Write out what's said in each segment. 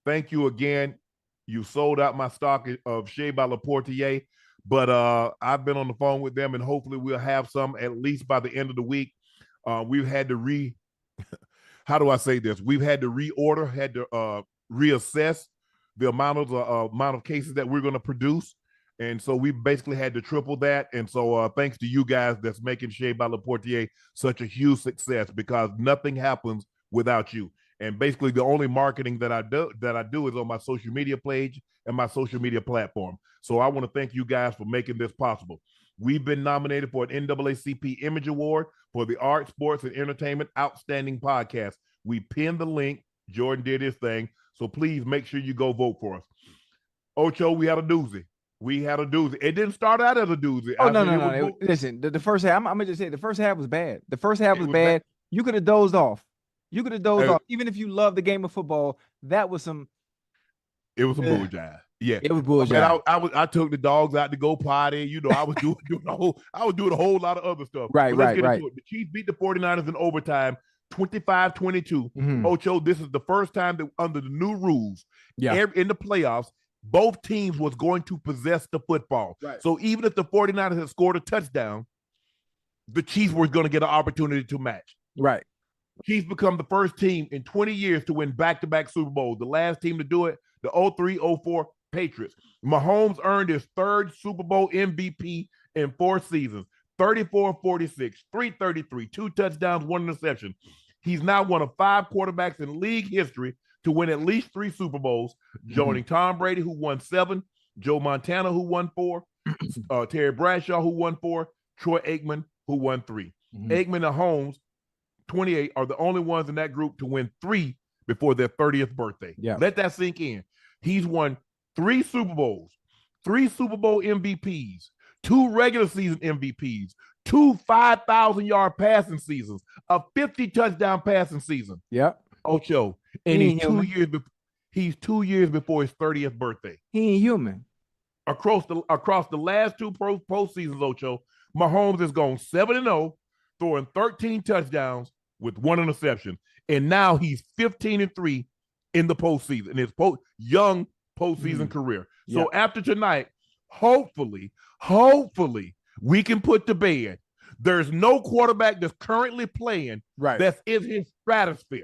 thank you again. You sold out my stock of Shea by Laportier, but I've been on the phone with them, and hopefully we'll have some at least by the end of the week. We've had to how do I say this? We've had to reorder, had to reassess the amount of cases that we're going to produce. And so we basically had to triple that. And so thanks to you guys that's making Shea by Laportier such a huge success, because nothing happens without you. And basically the only marketing that I do is on my social media page and my social media platform. So I want to thank you guys for making this possible. We've been nominated for an NAACP Image Award for the Art, Sports, and Entertainment Outstanding Podcast. We pinned the link. Jordan did his thing. So please make sure you go vote for us. Ocho, we had a doozy. It didn't start out as a doozy. Oh, no. Listen, the first half, I'm going to just say the first half was bad. The first half was bad. You could have dozed off. Even if you love the game of football, that was some. It was some bullshit. Yeah, it was bullshit. I took the dogs out to go potty. You know, I was doing a whole lot of other stuff. Right. The Chiefs beat the 49ers in overtime, 25-22. Mm-hmm. Ocho, this is the first time that under the new rules, in the playoffs, both teams was going to possess the football. Right. So even if the 49ers had scored a touchdown, the Chiefs were going to get an opportunity to match. Right. Chiefs become the first team in 20 years to win back-to-back Super Bowls. The last team to do it, the 03-04 Patriots. Mahomes earned his third Super Bowl MVP in 4 seasons, 34-46, 333, 2 touchdowns, 1 interception. He's now one of 5 quarterbacks in league history to win at least 3 Super Bowls, joining Tom Brady, who won 7, Joe Montana, who won 4, Terry Bradshaw, who won 4, Troy Aikman, who won 3. Aikman and Holmes, 28, are the only ones in that group to win 3 before their 30th birthday. Yeah. Let that sink in. He's won 3 Super Bowls, 3 Super Bowl MVPs, 2 regular season MVPs, 2 5,000-yard passing seasons, a 50 touchdown passing season. Yep. Ocho. And he's 2 years before his 30th birthday. He ain't human. Across the last 2 postseasons, Ocho, Mahomes has gone 7-0, throwing 13 touchdowns with 1 interception. And now he's 15-3 in the postseason, in his young postseason career. So after tonight, hopefully, we can put to bed there's no quarterback that's currently playing that's in his stratosphere.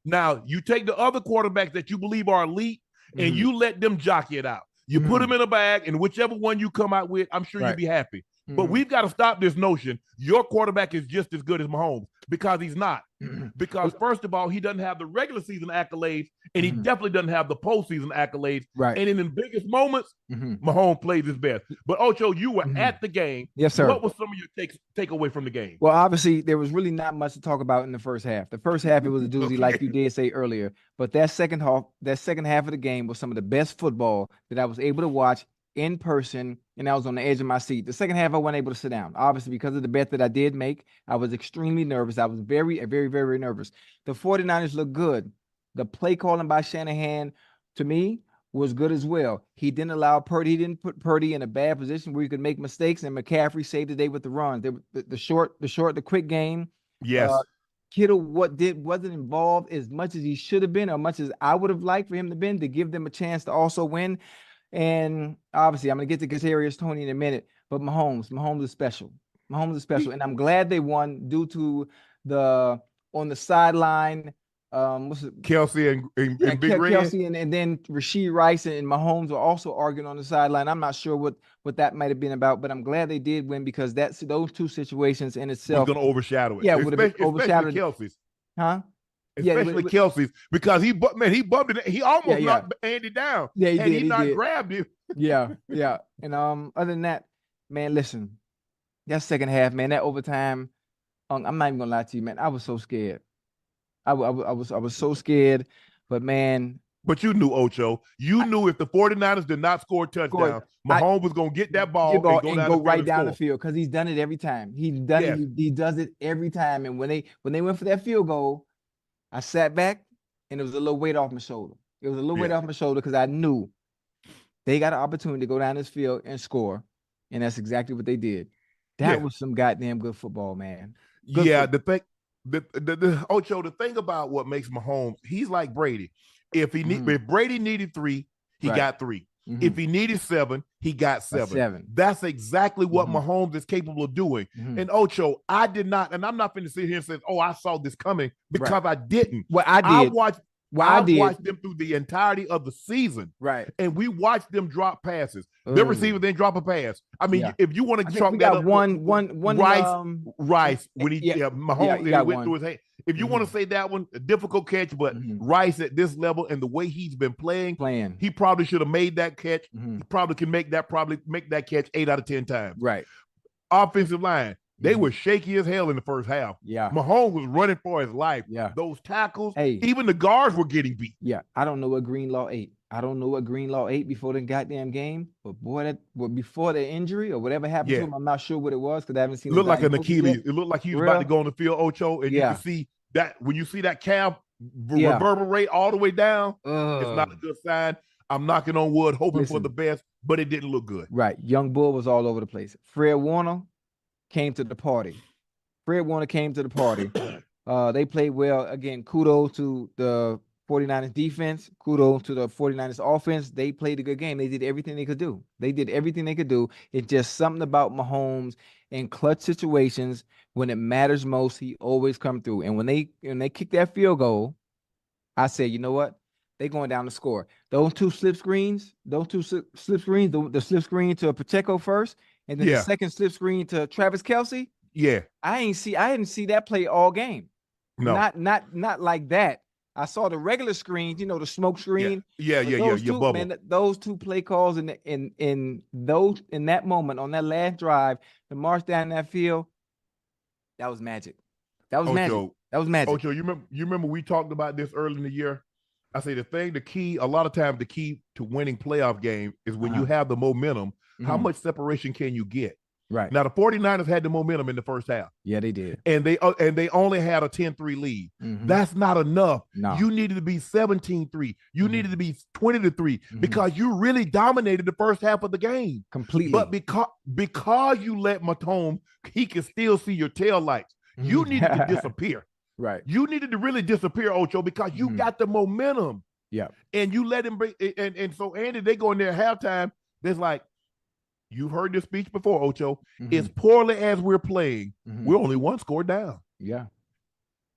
Now, you take the other quarterbacks that you believe are elite and you let them jockey it out. You put them in a bag, and whichever one you come out with, I'm sure you'll be happy. But we've got to stop this notion your quarterback is just as good as Mahomes, because he's not. Because first of all, he doesn't have the regular season accolades, and he definitely doesn't have the postseason accolades. Right. And in the biggest moments, Mahomes plays his best. But Ocho, you were at the game. Yes, sir. What was some of your takeaway from the game? Well, obviously, there was really not much to talk about in the first half. The first half, it was a doozy, like you did say earlier. But that second half of the game was some of the best football that I was able to watch in person, and I was on the edge of my seat. The second half, I wasn't able to sit down. Obviously, because of the bet that I did make, I was extremely nervous. I was very, very, very nervous. The 49ers looked good. The play calling by Shanahan, to me, was good as well. He didn't allow Purdy. He didn't put Purdy in a bad position where he could make mistakes, and McCaffrey saved the day with the runs. The quick game. Yes. Kittle wasn't involved as much as he should have been, or much as I would have liked for him to been, to give them a chance to also win. And obviously, I'm going to get to Kadarius Toney in a minute, but Mahomes is special. And I'm glad they won due to on the sideline, Kelsey and Big Red. Kelsey and then Rashee Rice and Mahomes were also arguing on the sideline. I'm not sure what that might have been about, but I'm glad they did win, because those 2 situations in itself was going to overshadow it. Yeah, would have overshadowed Kelsey's. Huh? Especially Kelsey's, because he bumped it. He almost knocked Andy down. Yeah, he not grabbed him. Yeah. And other than that, man, listen, that second half, man, that overtime, I'm not even gonna lie to you, man. I was so scared. I was so scared, but man. But you knew, Ocho. You knew if the 49ers did not score a touchdown, Mahomes was gonna get that ball and go right down the field, because he's done it every time. He's done it. He does it every time. And when they went for that field goal, I sat back, and it was a little weight off my shoulder. Because I knew they got an opportunity to go down this field and score, and that's exactly what they did. That was some goddamn good football, man. The thing about what makes Mahomes, he's like Brady. If Brady needed 3, he got 3. If he needed 7, he got 7. That's exactly what Mahomes is capable of doing. And Ocho, I did not, and I'm not going to sit here and say, "Oh, I saw this coming," because I didn't. Well, I did. I watched them through the entirety of the season. Right. And we watched them drop passes. Their receivers didn't drop a pass. I mean, if you want to chalk we that got up, one Rice when Mahomes went through his hand. If you want to say that one, a difficult catch, but Rice at this level and the way he's been playing, he probably should have made that catch. He probably can make that catch 8 out of 10 times. Right. Offensive line, they were shaky as hell in the first half. Yeah. Mahomes was running for his life. Yeah. Those tackles, even the guards were getting beat. Yeah. I don't know what Greenlaw ate. I don't know what Greenlaw ate before the goddamn game, but boy, before the injury or whatever happened to him, I'm not sure what it was because I haven't seen it. Looked like an Achilles. It looked like he was about to go on the field, Ocho, and you can see that when you see that calf reverberate all the way down, it's not a good sign. I'm knocking on wood, hoping for the best, but it didn't look good. Right. Young Bull was all over the place. Fred Warner came to the party. They played well. Again, kudos to the 49ers defense. Kudos to the 49ers offense. They played a good game. They did everything they could do. It's just something about Mahomes in clutch situations when it matters most. He always come through. And when they kick that field goal, I said, you know what? They're going down to score. Those two slip screens, the slip screen to Pacheco first, and then the second slip screen to Travis Kelce. Yeah. I didn't see that play all game. No. Not like that. I saw the regular screen, the smoke screen. Yeah. Your bubble. Man, those two play calls in that moment on that last drive to march down that field, that was magic. That was magic. Ocho, you remember we talked about this early in the year? I say a lot of times the key to winning playoff game is when you have the momentum, how much separation can you get? Right. Now, the 49ers had the momentum in the first half. Yeah, they did. And they only had a 10-3 lead. That's not enough. No. You needed to be 17-3. You needed to be 20-3 because you really dominated the first half of the game. Completely. But because you let Mahomes, he can still see your tail lights. You needed to disappear. Right. You needed to really disappear, Ocho, because you got the momentum. Yeah. And you let him bring and so Andy, they go in there at halftime. There's like, you've heard this speech before, Ocho. As poorly as we're playing, we're only one score down. Yeah.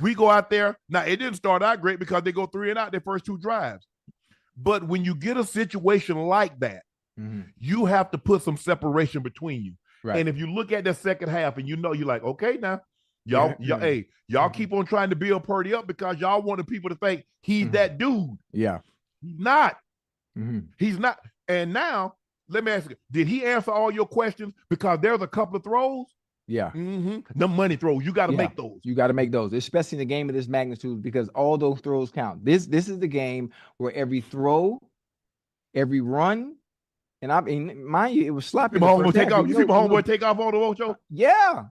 We go out there. Now, it didn't start out great because they go 3 and out their first 2 drives. But when you get a situation like that, you have to put some separation between you. Right. And if you look at the second half and you're like, okay, now, y'all keep on trying to build Purdy up because y'all wanted people to think he's that dude. Yeah. He's not. He's not. And now, let me ask you, did he answer all your questions? Because there's a couple of throws. Yeah. The money throws. You got to make those. You got to make those, especially in a game of this magnitude, because all those throws count. This is the game where every throw, every run, and I mean, mind you, it was sloppy. You see Mahomes take off on the Ocho? Yeah.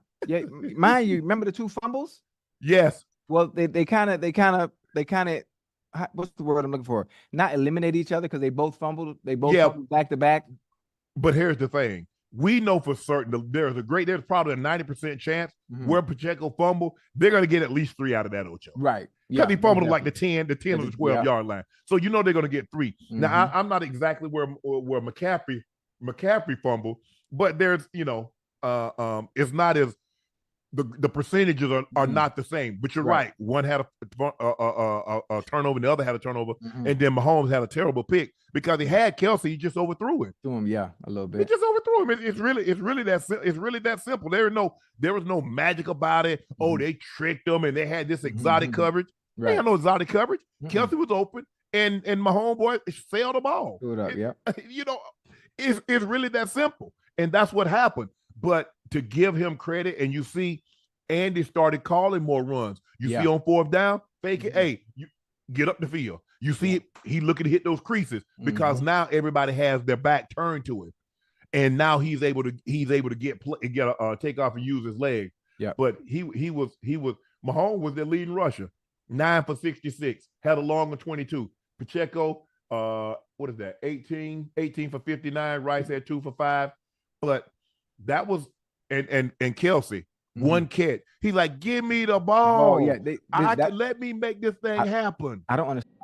Mind you, remember the 2 fumbles? Yes. Well, they kind of what's the word I'm looking for? Not eliminate each other because they both fumbled. They both fumbled back to back. But here's the thing. We know for certain there's probably a 90% chance where Pacheco fumble, they're going to get at least 3 out of that, Ocho. Right. Because he fumbled like the 10 or the 12-yard line. So you know they're going to get 3. Now, I'm not exactly where McCaffrey fumbled, but there's, it's not as the percentages are not the same, but you're right. One had a turnover, and the other had a turnover, and then Mahomes had a terrible pick because he had Kelce. He just overthrew him. A little bit. He just overthrew him. It's really that simple. There was no magic about it. Oh, they tricked them and they had this exotic coverage. Right. They had no exotic coverage. Kelce was open, and my homeboy sailed the ball. It's really that simple, and that's what happened. But to give him credit, and you see Andy started calling more runs. You see on 4th down, fake it. Hey, you get up the field. You see it, he looking to hit those creases because now everybody has their back turned to him. And now he's able to get take off and use his leg. Yeah. But he was Mahomes was their leading rusher. 9 for 66, had a long of 22. Pacheco, what is that? 18 for 59. Rice had 2 for 5. But that was and Kelce, 1 catch. He's like, give me the ball. Yeah, let me make this thing happen. I don't understand.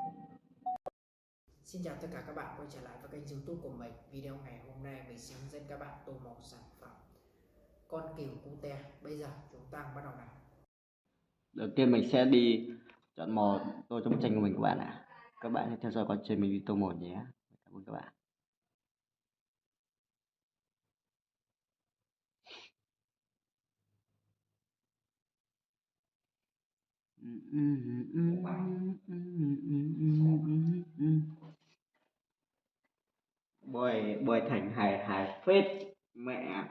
Xin chào tất cả các bạn quay trở lại với kênh YouTube của mình. Video ngày hôm nay mình sẽ hướng dẫn các bạn tô màu sản phẩm con cừu cute. Bây giờ chúng ta bắt đầu nào. Đầu tiên mình sẽ đi chọn màu tô cho bức tranh của mình các bạn ạ. Các bạn hãy theo dõi quá trình mình đi tô màu nhé. Cảm ơn các bạn. Bơi thành hài hài phết mẹ.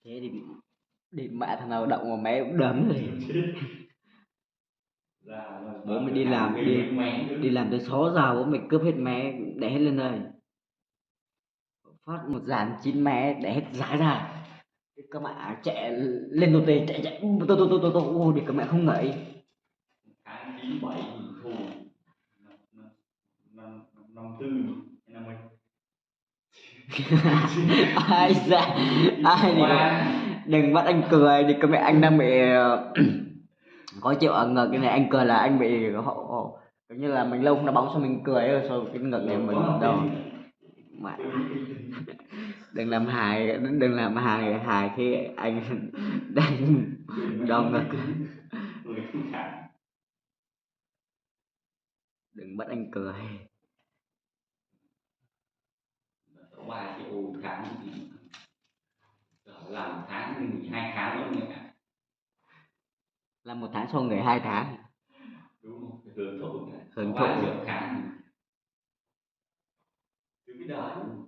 Thế thì mẹ thằng nào động mà mẹ cũng đấm rồi. Bố mình đi làm tới 6 giờ, bố mình cướp hết mé để hết lên đây, phát một dàn chín mé để hết giá ra. Các bạn chạy lên nô tê, chạy tô thì các bạn không ngẩy. Tháng 97 thu năm tư năm mươi. Ai ra ai thì đừng bắt anh cười đi, các mẹ anh đang bị khó chịu ở ngực. Cái này anh cười là anh bị họ kiểu như là mình lâu không đá bóng, xong mình cười rồi sau cái ngực này mình đau mà. Đừng làm hài khi anh đang đau ngực. Đừng bắt anh cười. 3 triệu tháng thì làm một tháng thì mình 2 tháng nữa mẹ. Làm 1 tháng sau nghỉ 2 tháng. Đúng không? Hưởng thụ. Hưởng 3 thụ. triệu tháng. Cứ cái đời luôn.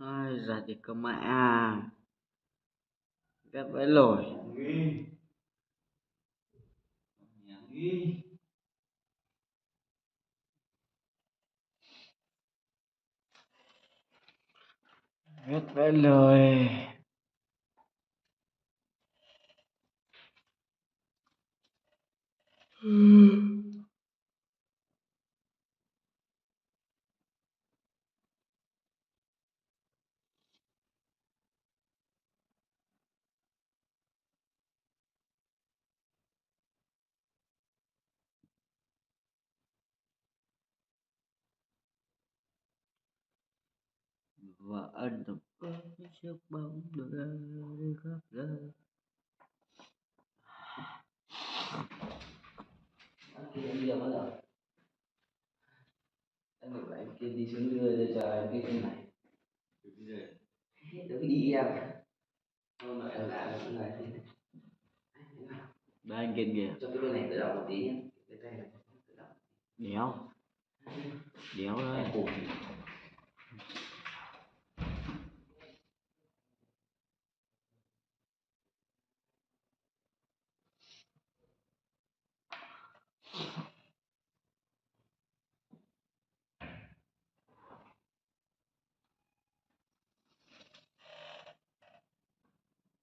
Ai già thì cơ mẹ à. Ghét vãi lồi. Ghét vãi lồi. Và anh tập với chiếc bóng đưa đi khắp nơi. Anh kia đi đâu rồi? Anh bảo anh kia đi xuống đưa cho anh cái này. Đừng đi em. Không phải là cái này. Đây anh kia kìa. Cho cái đôi này tự động một tí nhé. Cái tay này tự động. Đéo. Đéo đấy.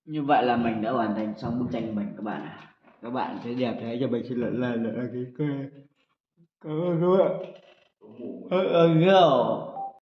Như vậy là mình đã hoàn thành xong bức tranh của mình các bạn ạ. Các bạn thấy đẹp thế cho mình xin lại cái cảm ơn các bạn.